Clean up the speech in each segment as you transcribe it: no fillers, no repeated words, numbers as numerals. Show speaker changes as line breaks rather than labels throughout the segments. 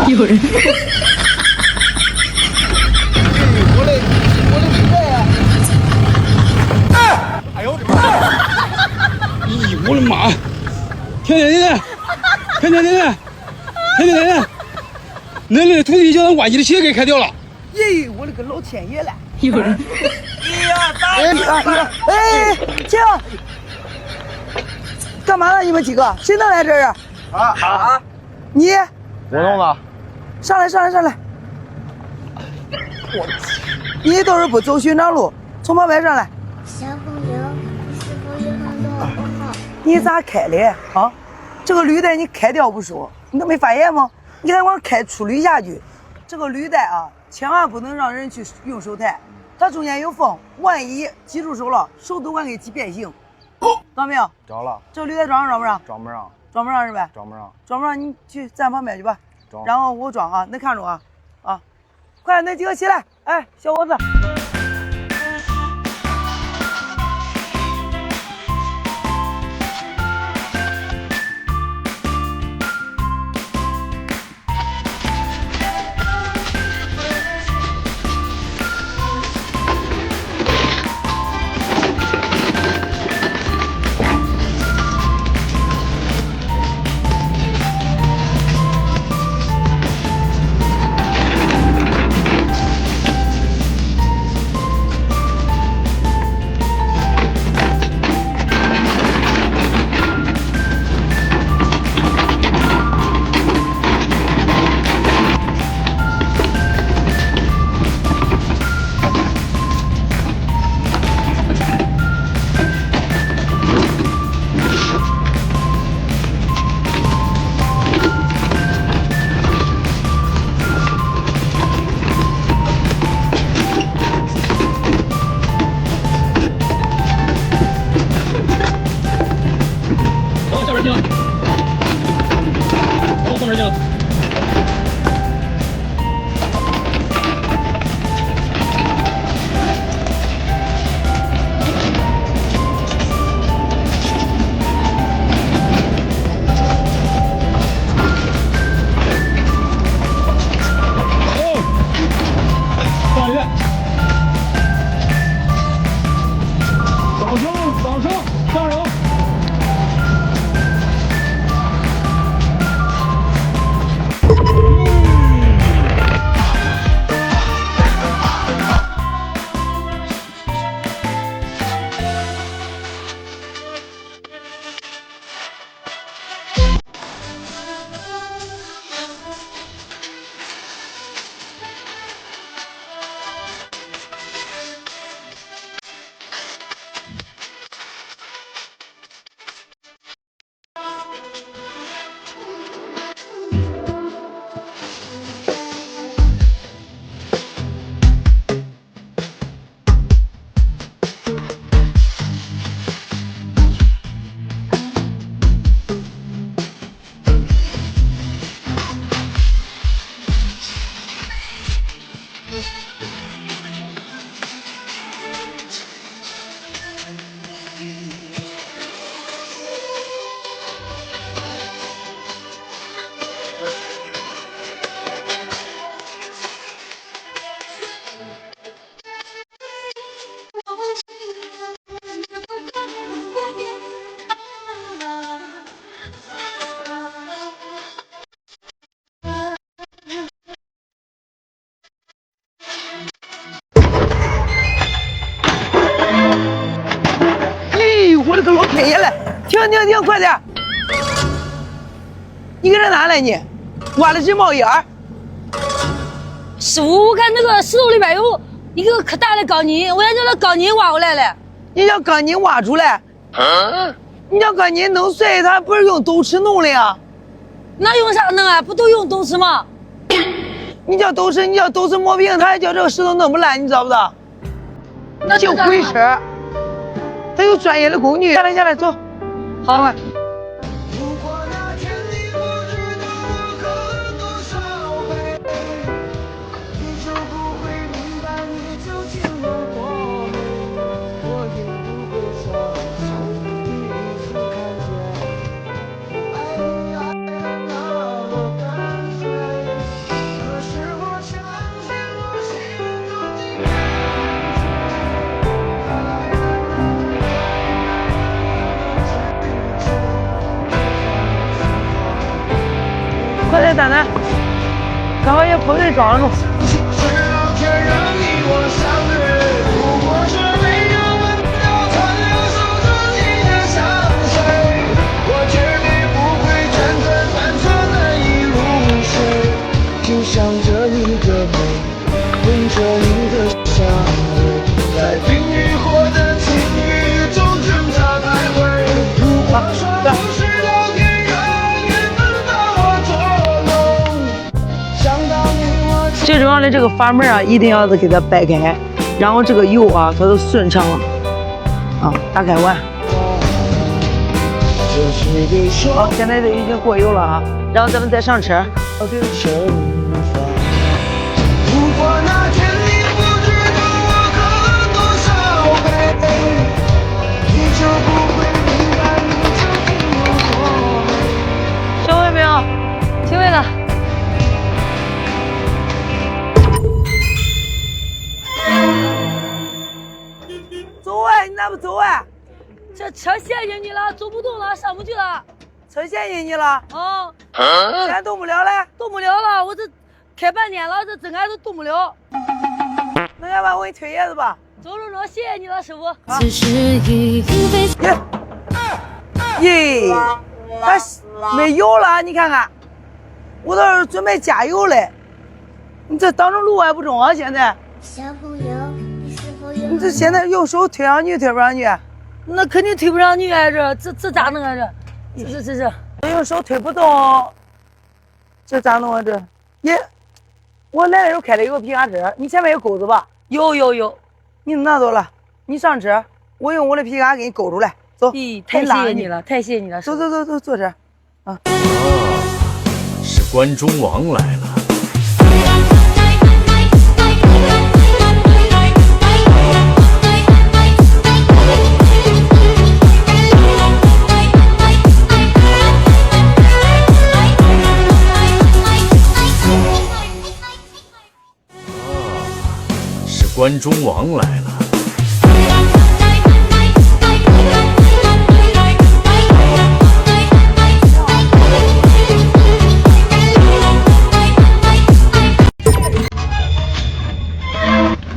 有人。
我的皮带呀！哎呦我的妈！
咦，我的妈！天天的，天天的，天天的，那的徒弟叫他把你的鞋给开掉了。
咦，我的个老天爷了！
有人。
哎，姐，干嘛呢？你们几个谁能来这儿啊？啊！你
我弄的。
上来！你倒是不走寻常路，从旁边上来。
小朋友，你是否有很多不好？
你咋开的啊？这个履带你开掉不说，你都没发现吗？你还往开出驴下去。这个履带啊，千万不能让人去用手抬，它中间有缝，万一系住手了，手都管给系变形。找没有？
找了。
这个履带装不上？
装不上。
装不上是吧？
装不上。
装不上，你去站旁边去吧。
装。
然后我装啊，能看着啊，快，那几个起来，哎，小伙子。我的个老天爷嘞！停，快点！你搁这哪来你？挖的谁冒烟？
师傅，我看那个石头里边有一个可大的钢筋，我想叫那钢筋挖过来了。
你叫钢筋挖出来？你叫钢筋弄碎，它不是用斗尺弄的呀？
那用啥弄啊？不都用斗尺吗？
你叫斗尺磨平，他还叫这个石头弄不烂，你知道不知道？那就鬼扯！他有专业的工具。下来，走。好了。快点蛋蛋，赶快把盆给装住。
就像着你的美，吻着你的香味，在冰与火的境遇中挣扎徘徊。如果说不是老天让缘分把我捉弄，想当年我
最重要的这个阀门啊，一定要给它掰开，然后这个油啊，它都顺畅了。啊，打开完。好，现在都已经过油了啊，然后咱们再上车。OK。
如果那天你不知道我喝了多少杯，你就不会明白你曾经有多美。
学会没有？
学会了。
走啊！你咋不走啊？
这车陷进去了，走不动了，上不去了。
车陷进去了，
啊，
现在动不了了。
动不了了，我这开半天了，这整个都动不了。
那要不然我给你推叶子吧。
走走走，谢谢你了，师傅。
此时已并非
耶，它没油了，你看看，我倒是准备加油嘞。你这当成路还不中啊？现在
小朋友，你是否有？
你这现在用手推上去，推不上去？
那肯定推不上去啊！这咋弄啊？这
用手推不动，这咋弄啊？这也，我来的时候开的有个皮卡车，你前面有钩子吧？
有。
你拿走了，你上车，我用我的皮卡给你勾出来，走。
咦，太谢谢你了，太谢谢你了。
走走走走，坐这。啊，
是关中王来了。关中王来了。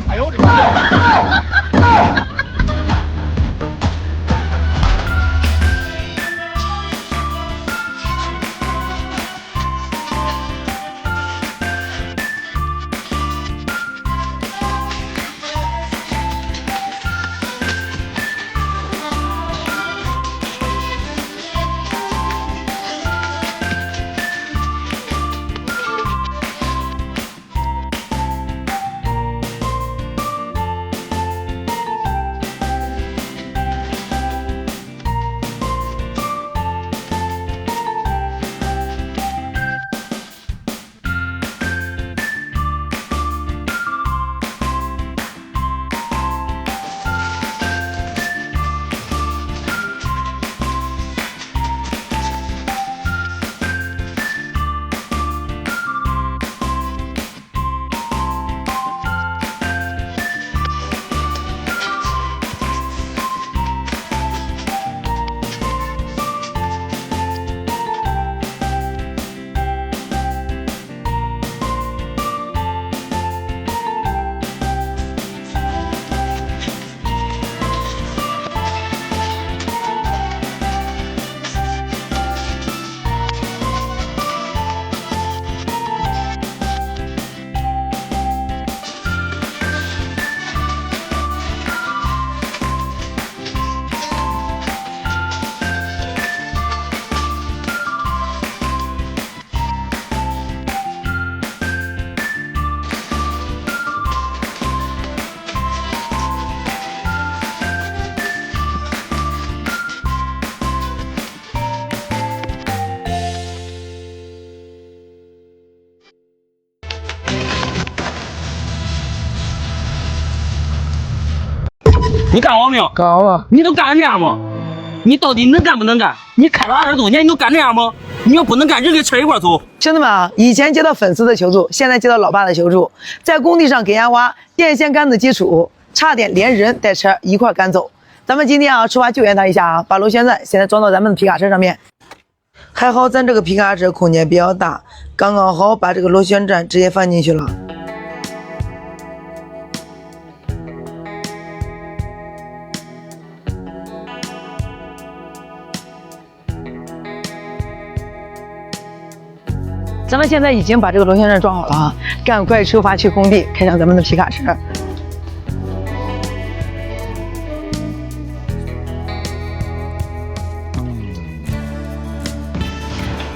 哎呦我的妈！
你干我没有？
干啥了？
你都干成这样吗？你到底能干不能干？你开了20多年，你都干这样吗？你要不能干，人跟车一块走。
兄弟们啊，以前接到粉丝的求助，现在接到老爸的求助，在工地上给烟花，电线杆子基础，差点连人带车一块赶走。咱们今天啊，出发救援他一下啊，把螺旋桨现在装到咱们的皮卡车上面。还好咱这个皮卡车空间比较大，刚刚好把这个螺旋桨直接放进去了。咱们现在已经把这个螺旋桨装好了啊，赶快出发去工地，开上咱们的皮卡车。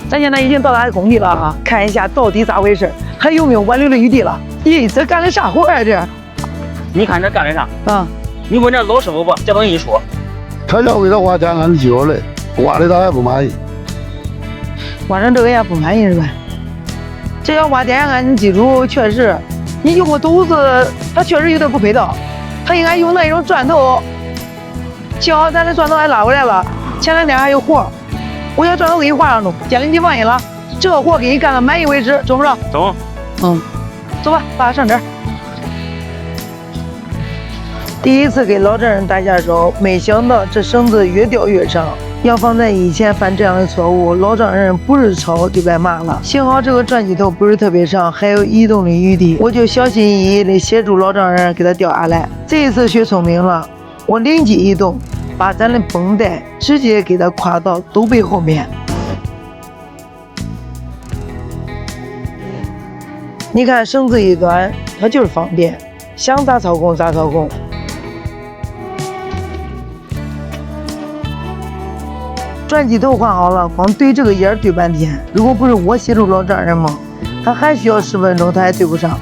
咱现在已经到达工地了啊，看一下到底咋回事，还有没有挽留的余地了？咦，这干的啥活啊这？
你看这干的啥？
啊，
你问这老师傅吧，这等一说。
他要给他挖点俺记着嘞，挖的他还不满意。
挖成这个也不满意是吧？这要挖电线杆基础确实，你用个斗子，它确实有点不配套，它应该用那种钻头。幸好咱的钻头还拉回来了，前两天还有活，我把钻头给你画上了，建里你放心了，这个活给你干到满意为止，中不中？
中。
走吧，把它上这儿。第一次给老丈人搭下手，没想到这绳子越吊越长。要放在以前犯这样的错误，老丈人不是吵就该骂了。幸好这个转机头不是特别长，还有移动的余地，我就小心翼翼地协助老丈人给他吊下来。这一次学聪明了，我灵机一动，把咱的绷带直接给他挎到兜背后面。你看绳子一短，它就是方便，想咋操控咋操控。转机头换好了，光对这个眼儿对半天。如果不是我协助老丈人嘛，他还需要10分钟，他还对不上。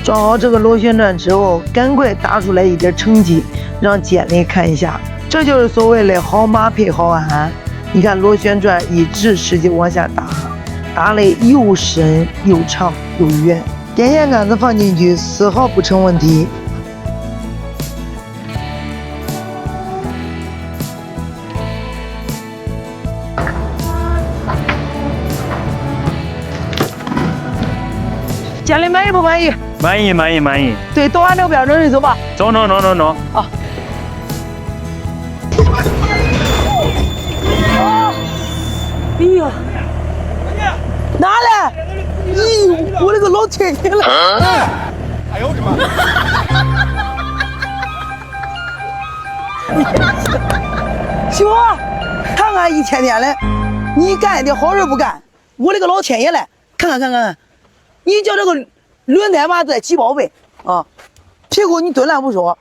装好这个螺旋桨之后，赶快打出来一点成绩，让监理看一下。这就是所谓的好马配好鞍。你看螺旋桨一直使劲往下打，打得又深又长又远，电线杆子放进去丝毫不成问题。监理满意不满意？
满意，满意，满意。
对，都按照标准的走吧。
走。
啊。哎呀，拿来！咦，我勒个老天爷了！哎呦我的妈！行啊，看看一天天的，你干一点好事不干，我勒个老天爷嘞！看，你叫这个轮胎嘛在挤宝贝啊，屁股你蹲了不说，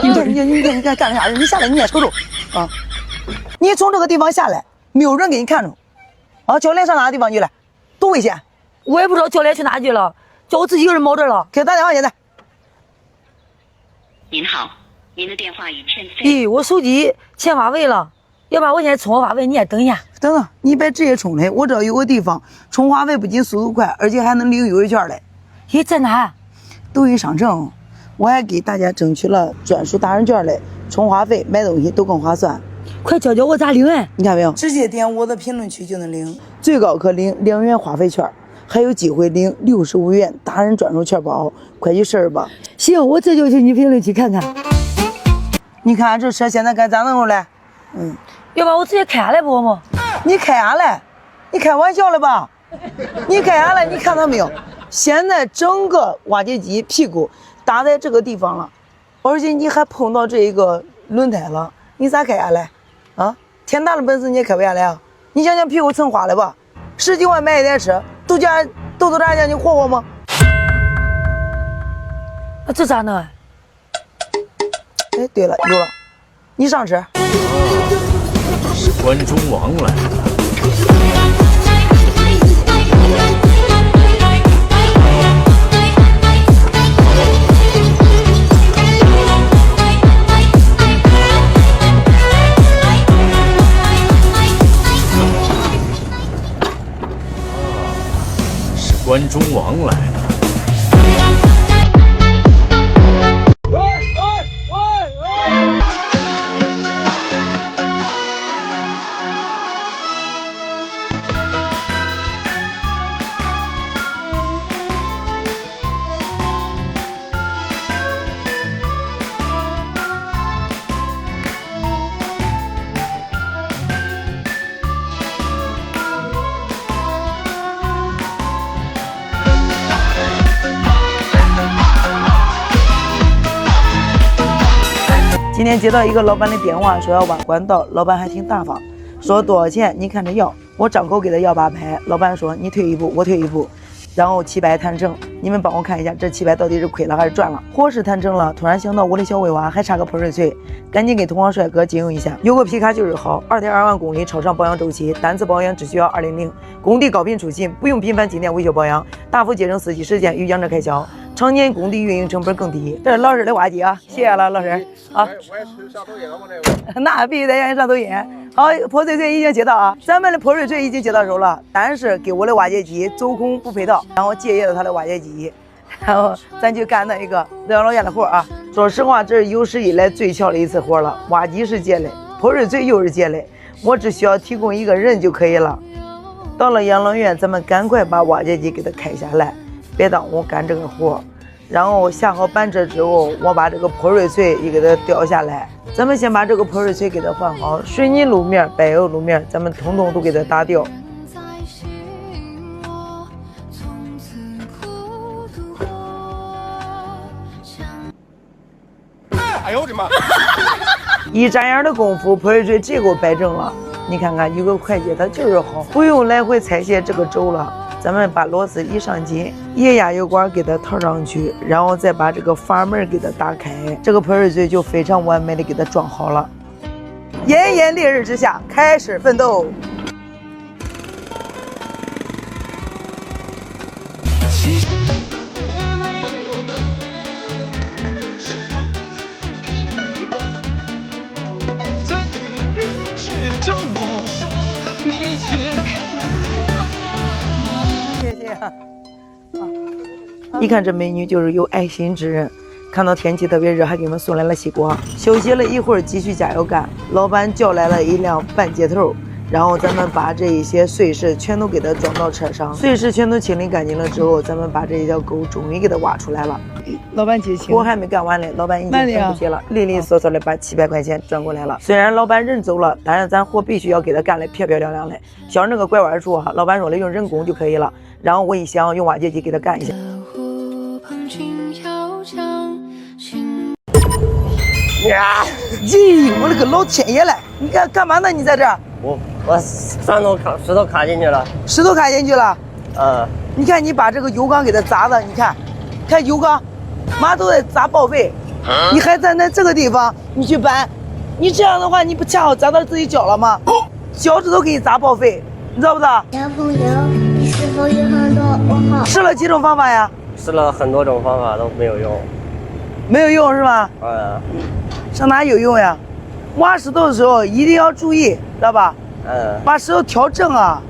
你干干啥？你下来你也瞅瞅啊！你从这个地方下来，没有人给你看着啊！教练上哪个地方去了？多危险！
我也不知道教练去哪去了，叫我自己一个人冒着了。
给他打电话现在。
您好，您的电话已欠费。
咦，我手机欠话费了，要不然我现在充个话费，你也等一下。
等，你别直接充的，我这有个地方充话费不仅速度快，而且还能领优惠券嘞。
咦，在哪？
抖音商城，我还给大家争取了专属达人券嘞，充话费买东西都更划算。
快教教我咋领哎！
你看没有？直接点我的评论区就能领，最高可领2元话费券，还有机会领65元达人专属券包，快去试试吧。
行，我这就去你评论区看看。
你看这车现在该咋弄了？
要不然我直接开下来不好吗？
你开下来？你开玩笑了吧？你开下来，你看到没有？现在整个挖掘机屁股打在这个地方了，而且你还碰到这一个轮胎了，你咋开下来？啊，天大的本事你也开不下来啊！你想想屁股蹭花了吧？10几万买一台车，都咱家你活活吗？
那这咋弄啊？
哎，对了，有了，你上车。
是关中王来了。是关中王来了。
今天接到一个老板的电话，说要挖管道，老板还挺大方，说多少钱你看着要。我张口给他要800，老板说你退一步，我退一步，然后700谈成。你们帮我看一下这700到底是亏了还是赚了？活是谈成了，突然想到我的小尾娃还差个泼水锤，赶紧给同行帅哥借用一下。有个皮卡就是好，2.2万公里超长保养周期，单次保养只需要200，工地高频出勤，不用频繁进店维修保养，大幅节省司机时间与养车开销，常年工地运营成本更低。这是老师的挖机啊，谢谢了老师啊。我也是上抖音了吗？这个那必须得让你上抖音。好，泼水锤已经接到啊，咱们的泼水锤已经接到手了，但是给我的挖掘机走空不配套，然后借也了他的挖掘机，然后咱就干那一个养老院的活啊。说实话，这是有史以来最巧的一次活了，挖机是借的，泼水锤又是借的，我只需要提供一个人就可以了。到了养老院，咱们赶快把挖掘机给它开下来，别耽误干这个活。然后下好板车之后，我把这个泼水锤也给它吊下来。咱们先把这个泼水锤给它换好，水泥路面、柏油路面，咱们统统都给它打掉。
哎呦我的妈！
一眨眼的功夫，泼水锤直接给我摆正了。你看看，有个快捷它就是好，不用来回拆卸这个轴了。咱们把螺丝一上紧，液压油管给它套上去，然后再把这个阀门给它打开，这个泼水锤就非常完美的给它装好了。炎炎烈日之下，开始奋斗。谢谢啊！一看这美女就是有爱心之人，看到天气特别热，还给我们送来了西瓜。休息了一会儿，继续加油干。老板叫来了一辆半接头，然后咱们把这一些碎石全都给它装到车上。碎石全都清理干净了之后，咱们把这一条沟终于给它挖出来了。老板结清，我还没干完嘞，老板已经全部结了，利利索索的把700块钱转过来了。虽然老板人走了，但是咱活必须要给他干得漂漂亮亮的。像这个拐弯处啊，老板说了用人工就可以了，然后我一想用挖掘机给他干一下。呀，咦，我的个老天爷嘞！你干嘛呢？你在这儿？
我石头卡进去了。
石头卡进去了。你看你把这个油缸给它砸的，你看油缸，妈都在砸报废，你还站在这个地方，你去搬，你这样的话，你不恰好砸到自己脚了吗？脚趾头给你砸报废，你知道不知道？
小朋友，你是否有很多问号？
试了几种方法呀？
试了很多种方法都没有用。
没有用是吧？上哪有用呀？挖石头的时候一定要注意，知道吧？把石头调正啊！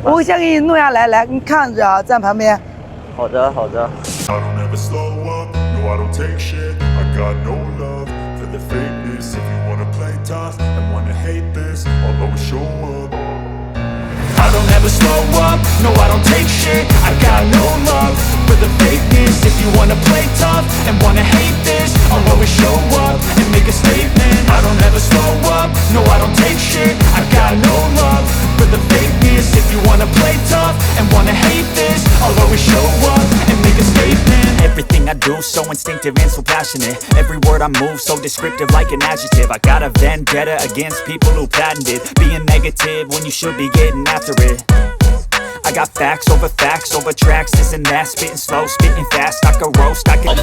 我先给你弄下来，来，你看着啊，站旁边。
好的，好的。
I don't ever slow up, no I don't take shit. I got no love for the fakeness. If you wanna play tough and wanna hate this, I'll always show up and make a statement. I don't ever slow up, no I don't take shit. I got no love for the fakeness. If you wanna play tough and wanna hate this, I'll always show up and make a statement.
Everything I do so instinctive and so passionate. Every word I move so descriptive like an adjective. I got a vendetta against people who patented being negative when you should be getting after it. I got facts over tracks, this and that. Spitting slow, spitting fast, I could roast, I could